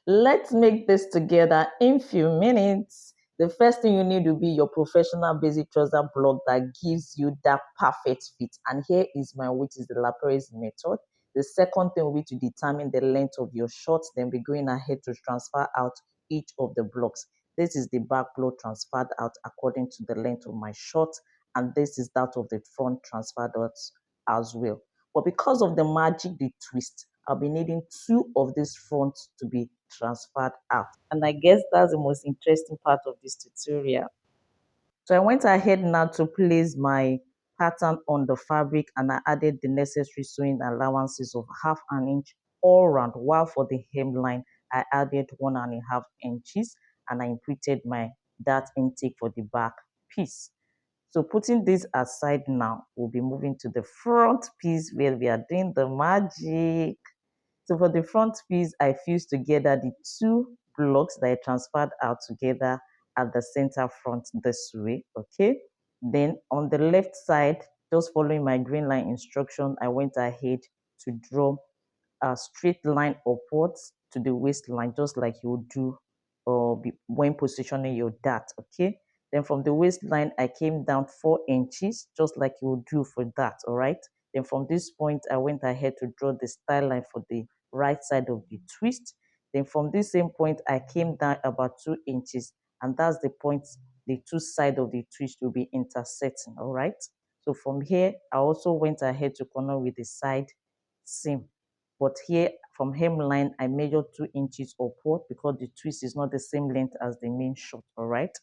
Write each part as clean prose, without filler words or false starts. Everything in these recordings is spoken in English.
Let's make this together in few minutes. The first thing you need will be your professional basic trouser block that gives you that perfect fit. And here is mine, which is the Lapery's method. The second thing will be to determine the length of your shorts. Then we're going ahead to transfer out each of the blocks. This is the back block transferred out according to the length of my shorts, and this is that of the front transferred out as well. But because of the magic, the twist, I'll be needing two of these fronts to be transferred out. And I guess that's the most interesting part of this tutorial. So I went ahead now to place my pattern on the fabric, and I added the necessary sewing allowances of 1/2 inch all round, while for the hemline I added 1.5 inches, and I imprinted my dart intake for the back piece. So putting this aside now, we'll be moving to the front piece where we are doing the magic. So for the front piece, I fused together the two blocks that I transferred out together at the center front this way, okay? Then on the left side, just following my green line instruction, I went ahead to draw a straight line upwards to the waistline, just like you would do when positioning your dart, okay? Then from the waistline, I came down 4 inches, just like you would do for that, all right? Then from this point, I went ahead to draw the style line for the right side of the twist. Then from this same point, I came down about 2 inches, and that's the point the two sides of the twist will be intersecting, all right? So from here, I also went ahead to corner with the side seam. But here from hemline, I measured 2 inches upward because the twist is not the same length as the main shot, all right?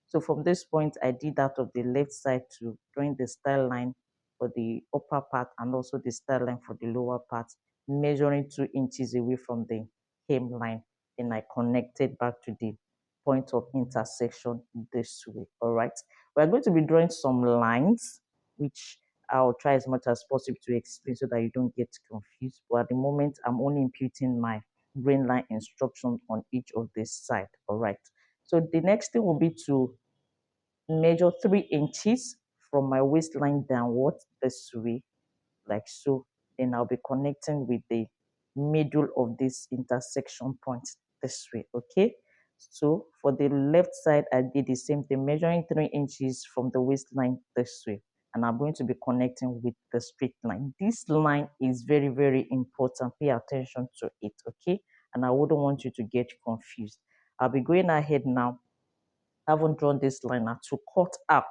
So from this point, I did that of the left side to drawing the style line for the upper part and also the style line for the lower part, measuring 2 inches away from the hemline. Then I connected back to the point of intersection this way, all right? We're going to be drawing some lines, which I'll try as much as possible to explain so that you don't get confused. But at the moment, I'm only imputing my green line instructions on each of this side. All right. So the next thing will be to measure 3 inches from my waistline downward this way, like so. Then I'll be connecting with the middle of this intersection point this way, okay? So for the left side, I did the same thing, measuring 3 inches from the waistline this way. And I'm going to be connecting with the straight line. This line is very, very important. Pay attention to it, okay? And I wouldn't want you to get confused. I'll be going ahead now. I haven't drawn this line now to cut out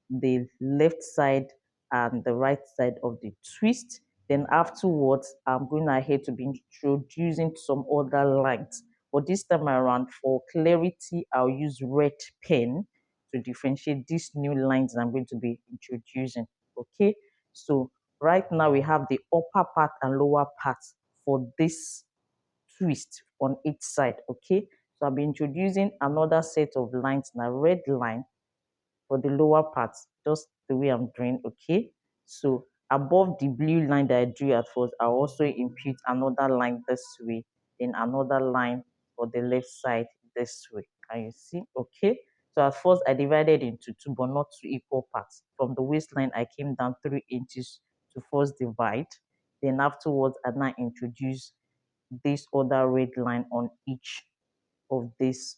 the left side and the right side of the twist. Then afterwards, I'm going ahead to be introducing some other lines. But this time around, for clarity, I'll use red pen to differentiate these new lines I'm going to be introducing. Okay, so right now we have the upper part and lower part for this twist on each side. Okay, so I'll be introducing another set of lines, now red line for the lower part, just the way I'm doing, okay? So above the blue line that I drew at first, I'll also impute another line this way, then another line for the left side this way. Can you see? Okay. So at first I divided into two, but not two equal parts. From the waistline, I came down 3 inches to first divide. Then afterwards, I now introduce this other red line on each of this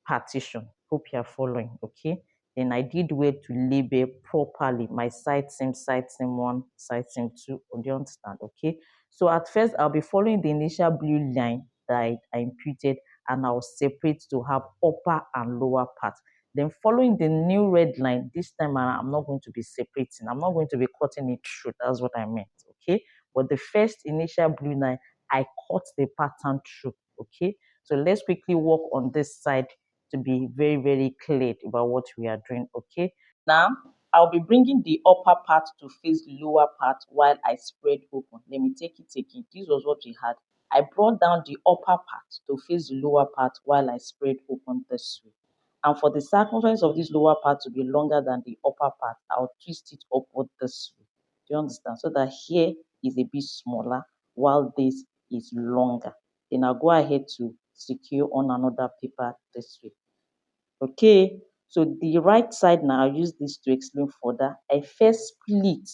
partition. Hope you are following, okay? Then I did where to label properly my side seam 1, side seam 2. Do you understand? Okay. So at first I'll be following the initial blue line that I imputed, and I'll separate to have upper and lower part. Then following the new red line, this time I'm not going to be separating. I'm not going to be cutting it through. That's what I meant. Okay. But the first initial blue line, I cut the pattern through. Okay. So let's quickly work on this side to be very, very clear about what we are doing, okay? Now, I'll be bringing the upper part to face the lower part while I spread open. Let me take it again. This was what we had. I brought down the upper part to face the lower part while I spread open this way. And for the circumference of this lower part to be longer than the upper part, I'll twist it upward this way. Do you understand? So that here is a bit smaller while this is longer. Then I'll go ahead to secure on another paper this way. Okay, so the right side now, I'll use this to explain further. I first split,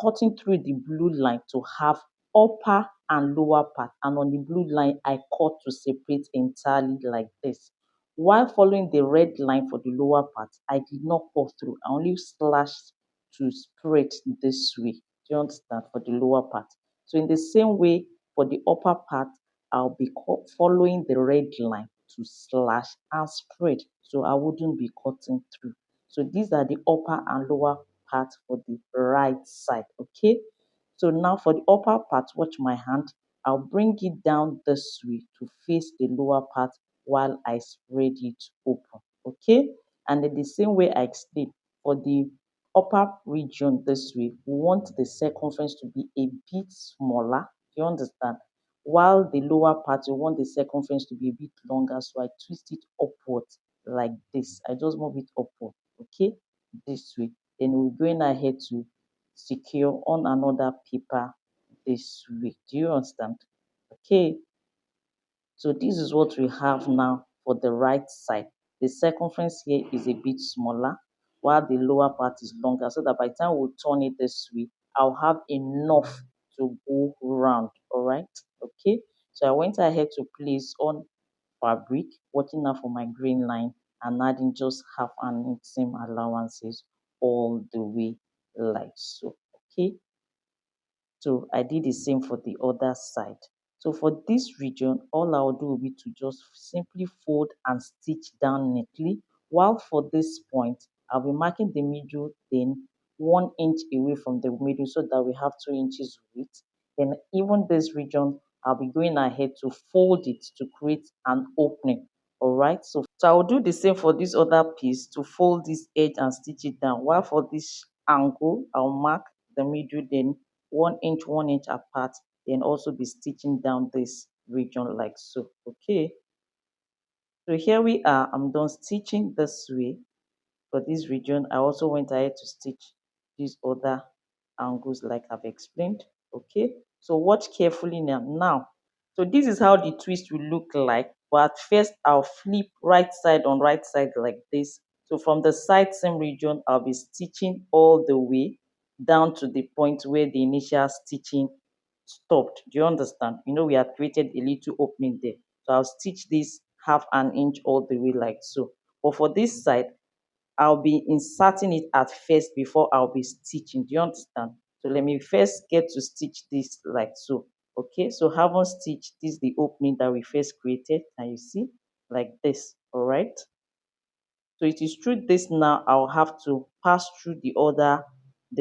cutting through the blue line to have upper and lower part, and on the blue line I cut to separate entirely like this. While following the red line for the lower part, I did not cut through, I only slashed to spread this way. Do you understand? For the lower part. So in the same way for the upper part, I'll be following the red line to slash and spread, so I wouldn't be cutting through. So these are the upper and lower part for the right side. Okay, so now for the upper part, watch my hand. I'll bring it down this way to face the lower part while I spread it open. Okay, and in the same way I explained, for the upper region this way, we want the circumference to be a bit smaller. Do you understand? While the lower part, we want the circumference to be a bit longer, so I twist it upwards like this. I just move it upward, okay, this way. Then we're going ahead to secure on another paper this way. Do you understand? Okay, so this is what we have now for the right side. The circumference here is a bit smaller, while the lower part is longer, so that by the time we turn it this way, I'll have enough to go round. All right, okay. So I went ahead to place on fabric, watching out for my green line and adding just half an inch seam allowances all the way like so. Okay, so I did the same for the other side. So for this region, all I'll do will be to just simply fold and stitch down neatly. While for this point, I'll be marking the middle, then 1 inch away from the middle so that we have 2 inches width. Then even this region, I'll be going ahead to fold it to create an opening. All right, so I'll do the same for this other piece to fold this edge and stitch it down. While for this angle, I'll mark the middle, then 1 inch, 1 inch apart, then also be stitching down this region like so. Okay, so here we are. I'm done stitching this way for this region. I also went ahead to stitch these other angles like I've explained. Okay, so watch carefully now. So this is how the twist will look like, but first I'll flip right side on right side like this. So from the side seam region, I'll be stitching all the way down to the point where the initial stitching stopped. Do you understand? You know, we have created a little opening there, so I'll stitch this half an inch all the way like so. But for this side, I'll be inserting it at first before I'll be stitching. Do you understand? So let me first get to stitch this like so. Okay, so having stitched, this is the opening that we first created, and you see like this. All right, so it is through this now I'll have to pass through the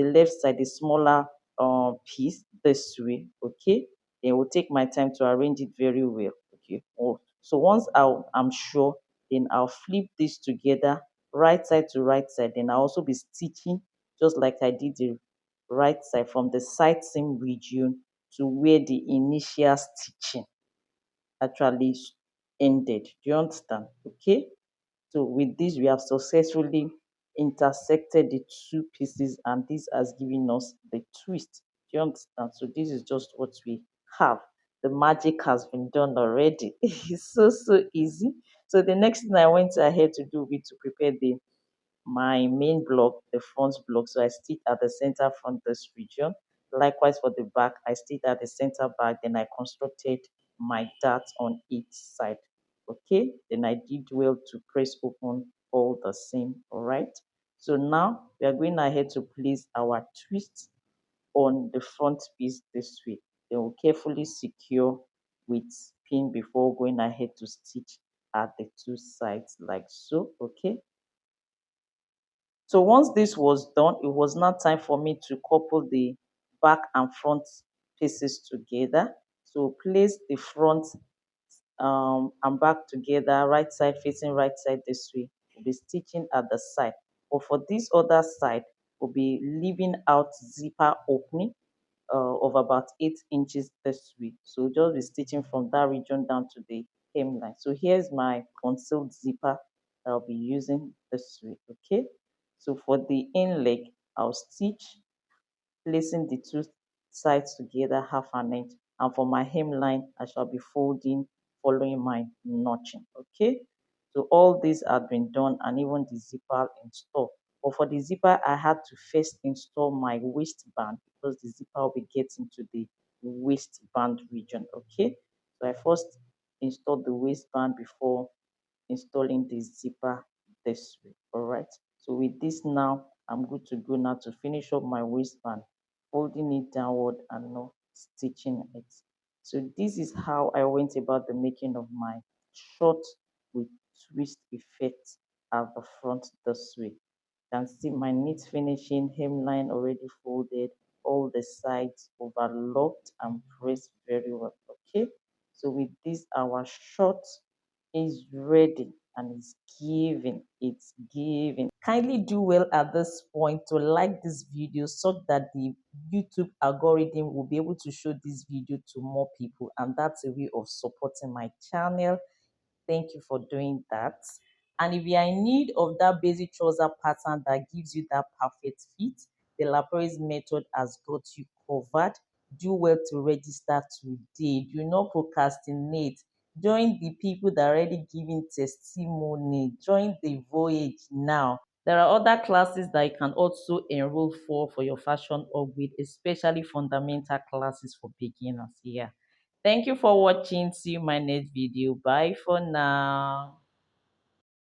left side, the smaller piece this way. Okay, then will take my time to arrange it very well. Okay, so once I'm sure, then I'll flip this together right side to right side. Then I'll also be stitching just like I did the right side from the side seam region to where the initial stitching actually ended. Do you understand? Okay, so with this, we have successfully intersected the two pieces, and this has given us the twist. Do you understand? So this is just what we have. The magic has been done already. It's so easy. So the next thing I went ahead to do will be to prepare my main block, the front block. So I stitch at the center front this region. Likewise for the back, I stitch at the center back. Then I constructed my dart on each side. Okay, then I did well to press open all the same. All right, so now we are going ahead to place our twist on the front piece this way. Then we'll carefully secure with pin before going ahead to stitch at the two sides like so. Okay, so once this was done, it was now time for me to couple the back and front pieces together. So place the front and back together, right side facing right side this way. We'll be stitching at the side. But for this other side, we'll be leaving out zipper opening of about 8 inches this way. So just be stitching from that region down to the hemline. So here's my concealed zipper that I'll be using this way. Okay, so for the in leg, I'll stitch placing the two sides together half an inch, and for my hemline I shall be folding following my notching. Okay, so all these have been done and even the zipper installed. But for the zipper, I had to first install my waistband because the zipper will be getting to the waistband region. Okay, so I first install the waistband before installing the zipper this way. All right, so with this now I'm good to go now to finish up my waistband, folding it downward and not stitching it. So this is how I went about the making of my short with twist effect at the front this way. Can see my neat finishing hemline already folded, all the sides overlocked and pressed very well. Okay, so with this our short is ready and it's giving. Kindly do well at this point to like this video so that the YouTube algorithm will be able to show this video to more people, and that's a way of supporting my channel. Thank you for doing that. And if you are in need of that basic trouser pattern that gives you that perfect fit, the Lapery's method has got you covered. Do well to register today. Do not procrastinate. Join the people that are already giving testimony. Join the voyage now. There are other classes that you can also enroll for your fashion upgrade, especially fundamental classes for beginners here. Thank you for watching. See you in my next video. Bye for now.